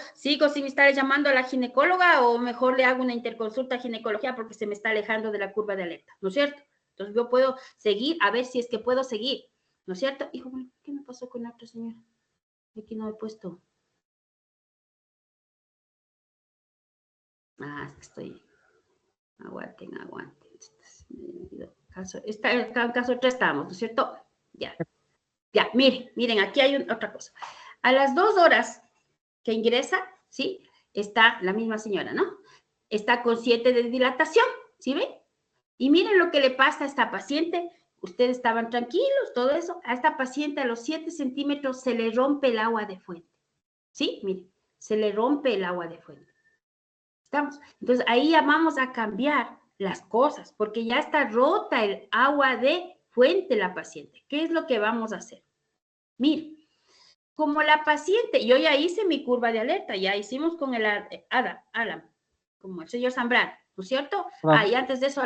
sin estar llamando a la ginecóloga o mejor le hago una interconsulta a ginecología porque se me está alejando de la curva de alerta, ¿no es cierto? Entonces yo puedo seguir, a ver si es que puedo seguir, ¿no es cierto? Hijo, ¿qué me pasó con la otra señora? Aquí no he puesto. Estoy. Aguanten. En caso 3 estamos, ¿no es cierto? Ya. Ya, miren, aquí hay otra cosa. A las 2 horas que ingresa, ¿sí? Está la misma señora, ¿no? Está con 7 de dilatación, ¿sí ven? Y miren lo que le pasa a esta paciente. Ustedes estaban tranquilos, todo eso. A esta paciente a los 7 centímetros se le rompe el agua de fuente. ¿Sí? Miren, se le rompe el agua de fuente. ¿Estamos? Entonces, ahí ya vamos a cambiar las cosas, porque ya está rota el agua de fuente la paciente. ¿Qué es lo que vamos a hacer? Miren, como la paciente, yo ya hice mi curva de alerta, ya hicimos con el Adam, como el señor Zambrano, ¿no es cierto? Y antes de eso,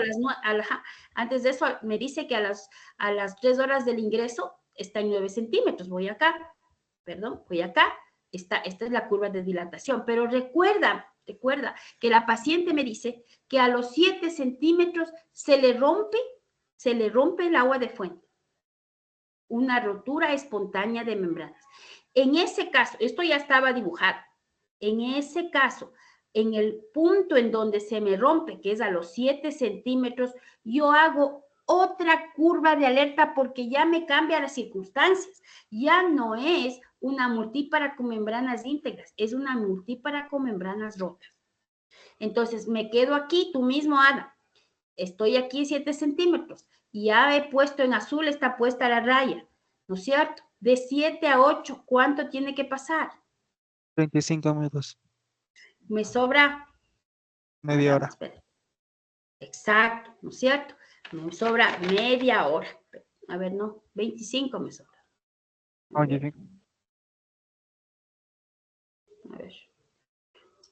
antes de eso me dice que a las 3 horas del ingreso está en 9 centímetros. Voy acá, esta es la curva de dilatación, pero recuerda que la paciente me dice que a los 7 centímetros se le rompe el agua de fuente. Una rotura espontánea de membranas. En ese caso, esto ya estaba dibujado, en ese caso, en el punto en donde se me rompe, que es a los 7 centímetros, yo hago otra curva de alerta porque ya me cambia las circunstancias. Ya no es una multípara con membranas íntegras, es una multípara con membranas rotas. Entonces, me quedo aquí, tú mismo, Ana. Estoy aquí 7 centímetros y ya he puesto en azul, está puesta la raya, ¿no es cierto? De 7 a 8, ¿cuánto tiene que pasar? 25 minutos. Me sobra, Media hora. espera. Exacto, ¿no es cierto? Me sobra media hora. A ver, no, 25 me sobra. Oye, bien. A ver.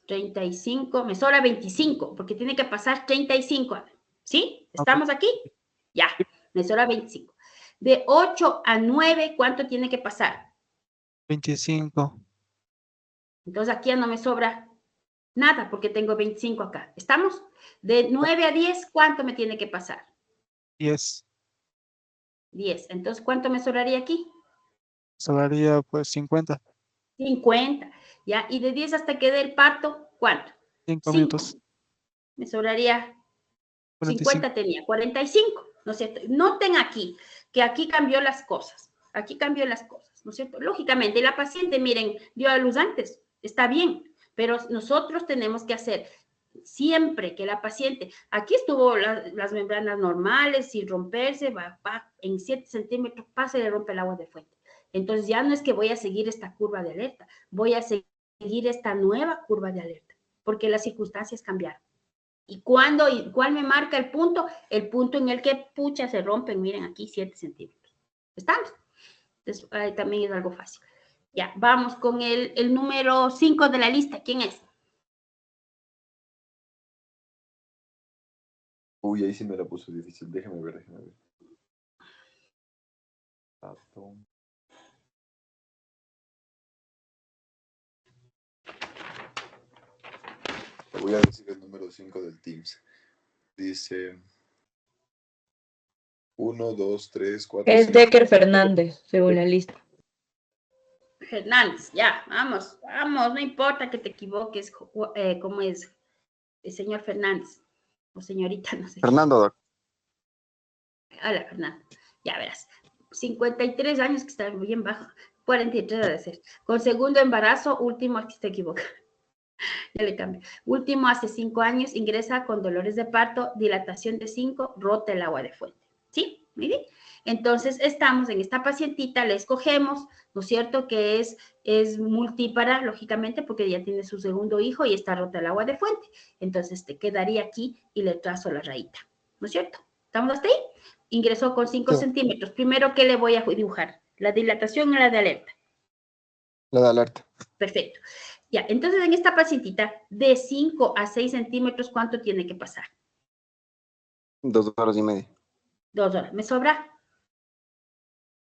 35, me sobra 25, porque tiene que pasar 35. ¿Sí? ¿Estamos aquí? Ya, me sobra 25. De 8 a 9, ¿cuánto tiene que pasar? 25. Entonces aquí ya no me sobra nada, porque tengo 25 acá. ¿Estamos? De 9 a 10, ¿cuánto me tiene que pasar? 10. 10. Entonces, ¿cuánto me sobraría aquí? Sobraría pues 50. 50. ¿Ya? Y de 10 hasta que dé el parto, ¿cuánto? 5 5. minutos. Me sobraría 45. 50 tenía, 45, ¿no es cierto? Noten aquí, que aquí cambió las cosas, ¿no es cierto? Lógicamente, la paciente, miren, dio a luz antes, está bien, pero nosotros tenemos que hacer siempre que la paciente, aquí estuvo las membranas normales, sin romperse, va en 7 centímetros, pasa y le rompe el agua de fuente. Entonces ya no es que voy a seguir esta curva de alerta, voy a seguir esta nueva curva de alerta, porque las circunstancias cambiaron. ¿Y cuál me marca el punto? El punto en el que, pucha, se rompen, miren aquí, 7 centímetros. ¿Estamos? Entonces, también es algo fácil. Ya, vamos con el número 5 de la lista. ¿Quién es? Uy, ahí sí me la puso difícil. Déjame ver. Te voy a decir el número 5 del Teams. Dice 1, 2, 3, 4, Es 5. Decker Fernández, según la lista. Fernández, ya, vamos, no importa que te equivoques, ¿cómo es? El señor Fernández, o señorita, no sé. Fernando, doc. Hola, Fernando. Ya verás. 53 años, que está bien bajo. 43 debe ser. Con segundo embarazo, último, aquí se equivoca. Ya le cambio. Último, hace 5 años, ingresa con dolores de parto, dilatación de 5, rota el agua de fuente. ¿Sí? Muy bien. Entonces, estamos en esta pacientita, la escogemos, ¿no es cierto? Que es multípara, lógicamente, porque ya tiene su segundo hijo y está rota el agua de fuente. Entonces, te quedaría aquí y le trazo la rayita, ¿no es cierto? ¿Estamos hasta ahí? Ingresó con 5 Sí. centímetros. Primero, ¿qué le voy a dibujar? ¿La dilatación o la de alerta? La de alerta. Perfecto. Ya, entonces, en esta pacientita, de 5 a 6 centímetros, ¿cuánto tiene que pasar? 2 horas y media. 2 horas. ¿Me sobra?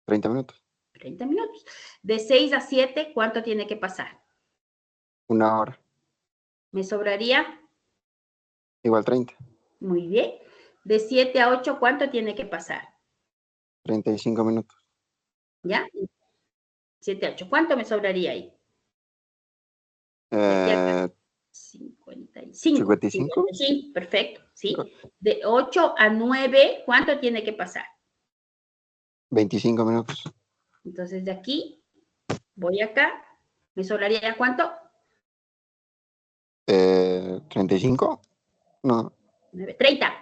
30 minutos. 30 minutos. De 6 a 7, ¿cuánto tiene que pasar? 1 hora. ¿Me sobraría? Igual 30. Muy bien. De 7 a 8, ¿cuánto tiene que pasar? 35 minutos. ¿Ya? 7 a 8. ¿Cuánto me sobraría ahí? 55. 55. 55, perfecto, ¿sí? De 8 a 9, ¿cuánto tiene que pasar? 25 minutos. Entonces, de aquí, voy acá. ¿Me sobraría cuánto? 35. No, 9, 30.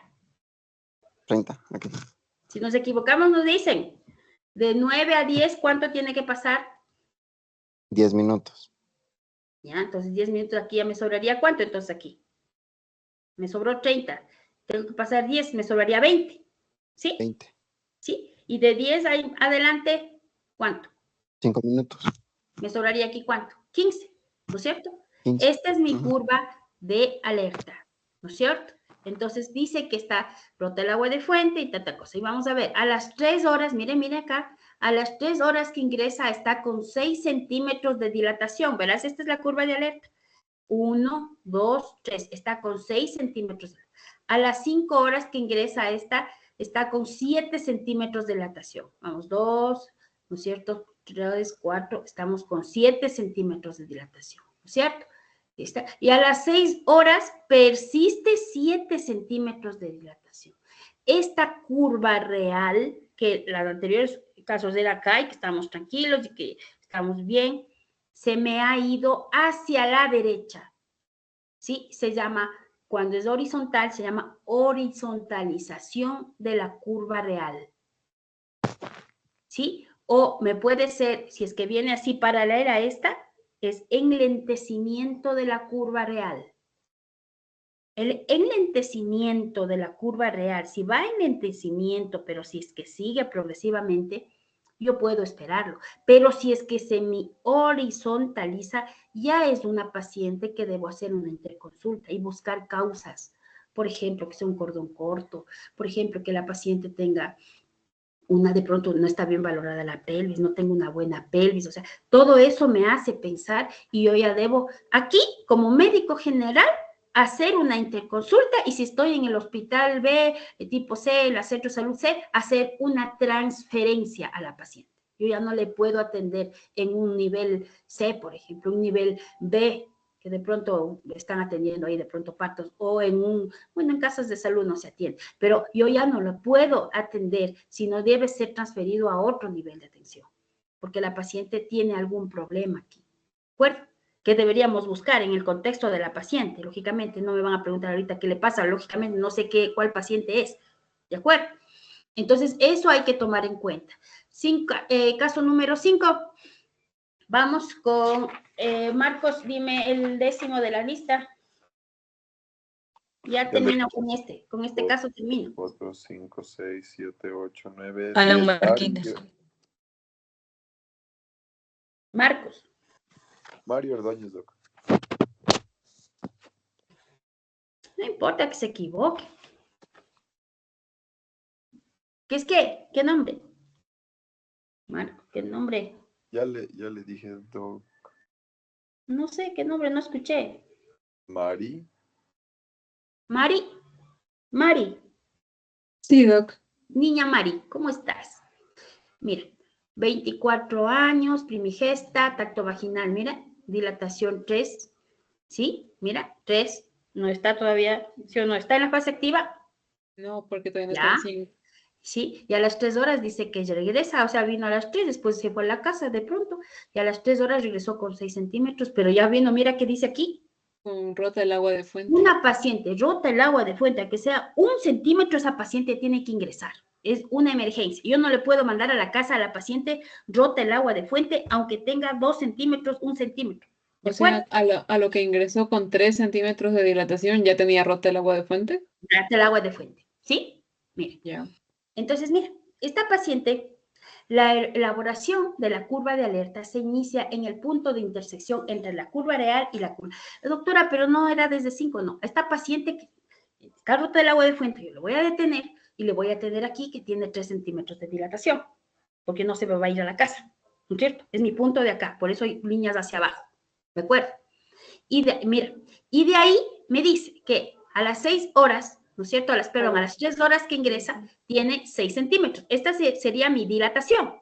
30. Aquí. Si nos equivocamos, nos dicen. De 9 a 10, ¿cuánto tiene que pasar? 10 minutos. Ya, entonces 10 minutos aquí ya me sobraría ¿cuánto? Entonces aquí. Me sobró 30. Tengo que pasar 10, me sobraría 20. ¿Sí? 20. ¿Sí? Y de 10 ahí adelante, ¿cuánto? 5 minutos. Me sobraría aquí ¿cuánto? 15, ¿no es cierto? 15. Esta es mi curva de alerta, ¿no es cierto? Entonces dice que está rota el agua de fuente y tanta cosa. Y vamos a ver, a las 3 horas, miren acá, a las 3 horas que ingresa está con 6 centímetros de dilatación, ¿verás? Esta es la curva de alerta. 1, 2, 3, está con 6 centímetros. A las 5 horas que ingresa esta, está con 7 centímetros de dilatación. Vamos, 2, ¿no es cierto? 3, 4, estamos con 7 centímetros de dilatación, ¿no es cierto? Y a las 6 horas persiste 7 centímetros de dilatación. Esta curva real, que los anteriores casos era acá y que estamos tranquilos y que estamos bien, se me ha ido hacia la derecha. ¿Sí? Se llama, cuando es horizontal, se llama horizontalización de la curva real. ¿Sí? O me puede ser, si es que viene así paralela a esta, es enlentecimiento de la curva real. El enlentecimiento de la curva real, si va en enlentecimiento, pero si es que sigue progresivamente, yo puedo esperarlo. Pero si es que se me horizontaliza, ya es una paciente que debo hacer una interconsulta y buscar causas. Por ejemplo, que sea un cordón corto. Por ejemplo, que la paciente tenga de pronto no está bien valorada la pelvis, no tengo una buena pelvis. O sea, todo eso me hace pensar y yo ya debo, aquí, como médico general, hacer una interconsulta y si estoy en el hospital B, tipo C, en la Centro de Salud C, hacer una transferencia a la paciente. Yo ya no le puedo atender en un nivel C, por ejemplo, un nivel B, que de pronto están atendiendo ahí de pronto partos, o en casas de salud no se atiende, pero yo ya no lo puedo atender, sino debe ser transferido a otro nivel de atención, porque la paciente tiene algún problema aquí, ¿de acuerdo? Que deberíamos buscar en el contexto de la paciente. Lógicamente, no me van a preguntar ahorita qué le pasa, lógicamente no sé cuál paciente es, ¿de acuerdo? Entonces, eso hay que tomar en cuenta. Caso número 5. Vamos con Marcos, dime el 10º de la lista. Ya termino con este caso termino. 4, 5, 6, 7, 8, 9, Alan 10. Martínez. Marcos. Mario Ordóñez, loco. No importa que se equivoque. ¿Qué es qué? ¿Qué nombre? Marco, ¿qué nombre? Ya le dije, Doc. No sé, ¿qué nombre? No escuché. Mari. Mari. Mari. Sí, Doc. Niña Mari, ¿cómo estás? Mira, 24 años, primigesta, tacto vaginal, mira, dilatación 3, ¿sí? Mira, 3, no está todavía, ¿sí o no? ¿Está en la fase activa? No, porque todavía no Ya. está en 5. Sí, y a las 3 horas dice que ya regresa, o sea, vino a las 3, después se fue a la casa de pronto, y a las 3 horas regresó con 6 centímetros, pero ya vino, mira qué dice aquí. Con rota el agua de fuente. Una paciente rota el agua de fuente, que sea 1 centímetro, esa paciente tiene que ingresar. es una emergencia. Yo no le puedo mandar a la casa a la paciente rota el agua de fuente, aunque tenga 2 centímetros, 1 centímetro. ¿De O sea, acuerdo? a lo que ingresó con 3 centímetros de dilatación, ¿ya tenía rota el agua de fuente? Rota el agua de fuente, ¿sí? Mire. Ya. Entonces, mira, esta paciente, la elaboración de la curva de alerta se inicia en el punto de intersección entre la curva real y la curva. Doctora, pero no era desde 5, no. Esta paciente que está rota el agua de fuente, yo lo voy a detener y le voy a tener aquí que tiene 3 centímetros de dilatación, porque no se me va a ir a la casa, ¿no es cierto? Es mi punto de acá, por eso hay líneas hacia abajo, ¿de acuerdo? Mira, y de ahí me dice que a las 6 horas, ¿no es cierto? Perdón, a las 3 horas que ingresa, tiene 6 centímetros. Esta sería mi dilatación.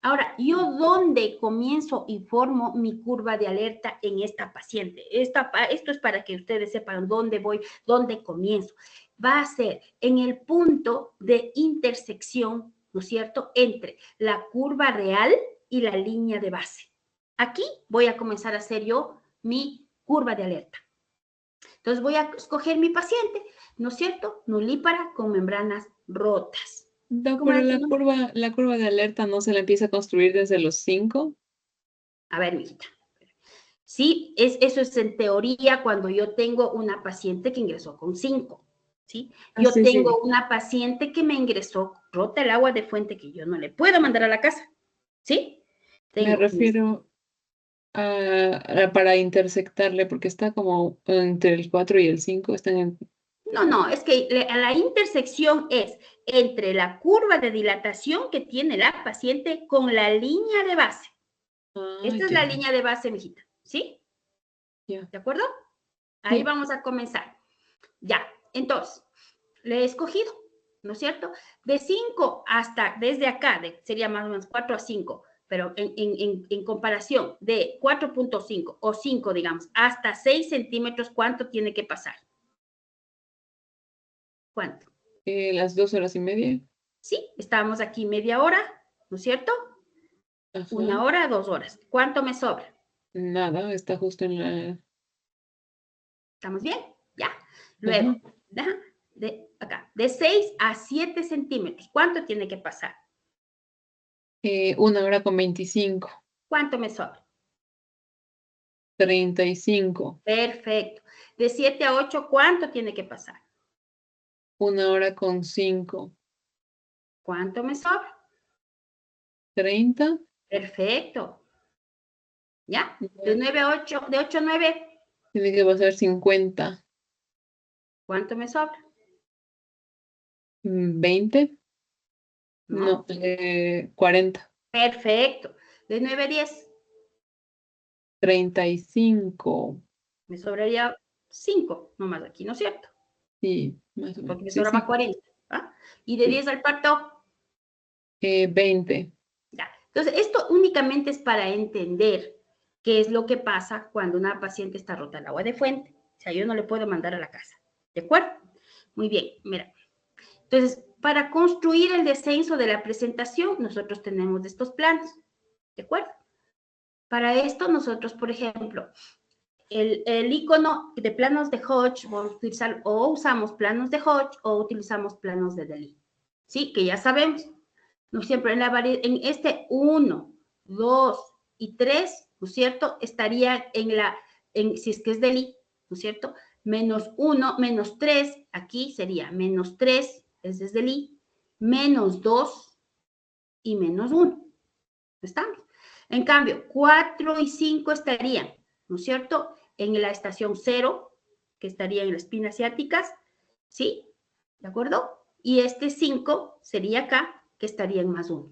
Ahora, ¿yo dónde comienzo y formo mi curva de alerta en esta paciente? Esto es para que ustedes sepan dónde voy, dónde comienzo. Va a ser en el punto de intersección, ¿no es cierto?, entre la curva real y la línea de base. Aquí voy a comenzar a hacer yo mi curva de alerta. Entonces voy a escoger mi paciente, ¿no es cierto?, nulípara con membranas rotas. Pero la curva de alerta no se la empieza a construir desde los 5. A ver, mijita. Sí, eso es en teoría cuando yo tengo una paciente que ingresó con 5, ¿sí? Yo sí, tengo sí. una paciente que me ingresó rota el agua de fuente que yo no le puedo mandar a la casa, ¿sí? Me refiero para intersectarle, porque está como entre el 4 y el 5. Están en... No, es que la intersección es entre la curva de dilatación que tiene la paciente con la línea de base. Esta es la línea de base, mijita, ¿sí? Ya. ¿De acuerdo? Ahí vamos a comenzar. Ya, entonces, le he escogido, ¿no es cierto? De 5 hasta, desde acá, sería más o menos 4 a 5, pero en comparación de 4.5 o 5, digamos, hasta 6 centímetros, ¿cuánto tiene que pasar? ¿Cuánto? Las 2 horas y media. Sí, estábamos aquí media hora, ¿no es cierto? Ajá. 1 hora, 2 horas. ¿Cuánto me sobra? Nada, está justo en la... ¿Estamos bien? Ya. Luego, de acá, de 6 a 7 centímetros, ¿cuánto tiene que pasar? 1 hora con 25. ¿Cuánto me sobra? 35. Perfecto. De 7 a 8, ¿cuánto tiene que pasar? 1 hora con 5. ¿Cuánto me sobra? 30. Perfecto. ¿Ya? De 9 a 8, de 8 a 9, Tiene que pasar 50. ¿cuánto me sobra? 20. No, 40. Perfecto. De 9 a 10, 35. me sobraría 5, nomás aquí, ¿no es cierto? Sí, más o menos. Porque me Sí, sobraba sí. 40. ¿Ah? Y de 10 al parto, 20. ya. Entonces, esto únicamente es para entender qué es lo que pasa cuando una paciente está rota el agua de fuente. O sea, yo no le puedo mandar a la casa. ¿De acuerdo? Muy bien, mira. Entonces, para construir el descenso de la presentación, nosotros tenemos estos planos. ¿De acuerdo? Para esto, nosotros, por ejemplo, el icono de planos de Hodge, vamos a utilizar o usamos planos de Hodge o utilizamos planos de Dali. ¿Sí? Que ya sabemos. ¿No es cierto? En este 1, 2 y 3, ¿no es cierto? Estaría si es que es Dali, ¿no es cierto? Menos 1, menos 3, aquí sería menos 3, ese es Dali, menos 2 y menos 1. ¿Estamos? En cambio, 4 y 5 estarían, ¿no es cierto? En la estación 0, que estaría en las espinas ciáticas, ¿sí? ¿De acuerdo? Y este 5 sería acá, que estaría en más 1.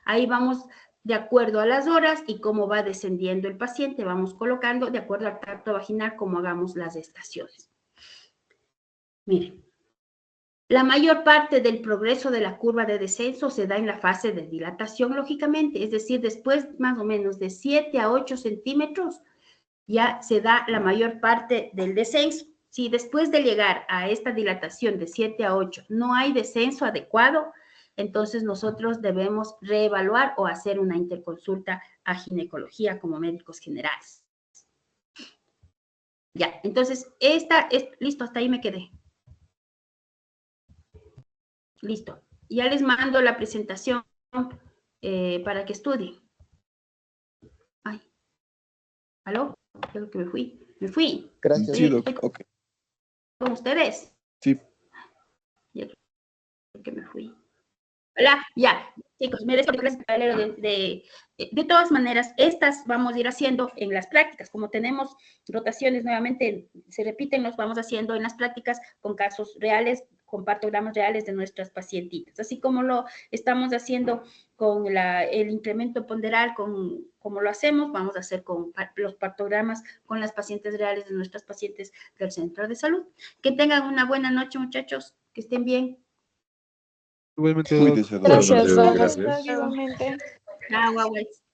Ahí vamos de acuerdo a las horas y cómo va descendiendo el paciente, vamos colocando de acuerdo al tracto vaginal como hagamos las estaciones. Miren, la mayor parte del progreso de la curva de descenso se da en la fase de dilatación, lógicamente, es decir, después más o menos de 7 a 8 centímetros ya se da la mayor parte del descenso. Si después de llegar a esta dilatación de 7 a 8 no hay descenso adecuado, entonces nosotros debemos reevaluar o hacer una interconsulta a ginecología como médicos generales. Ya, entonces, listo, hasta ahí me quedé. Listo. Ya les mando la presentación para que estudien. Ay. ¿Aló? Creo que me fui. Me fui. Gracias. Sí, Doc. Ok. ¿Con ustedes? Sí. Ya creo que me fui. Hola, ya. Chicos, me despido de todas maneras, estas vamos a ir haciendo en las prácticas. Como tenemos rotaciones nuevamente, se repiten, los vamos haciendo en las prácticas con casos reales, con partogramas reales de nuestras pacientitas. Así como lo estamos haciendo con el incremento ponderal, como lo hacemos, vamos a hacer con los partogramas con las pacientes reales de nuestras pacientes del centro de salud. Que tengan una buena noche, muchachos. Que estén bien. Igualmente, Cuídese, Doc. Doc. Gracias, Doc. Gracias. Igualmente. Chao, guaguas.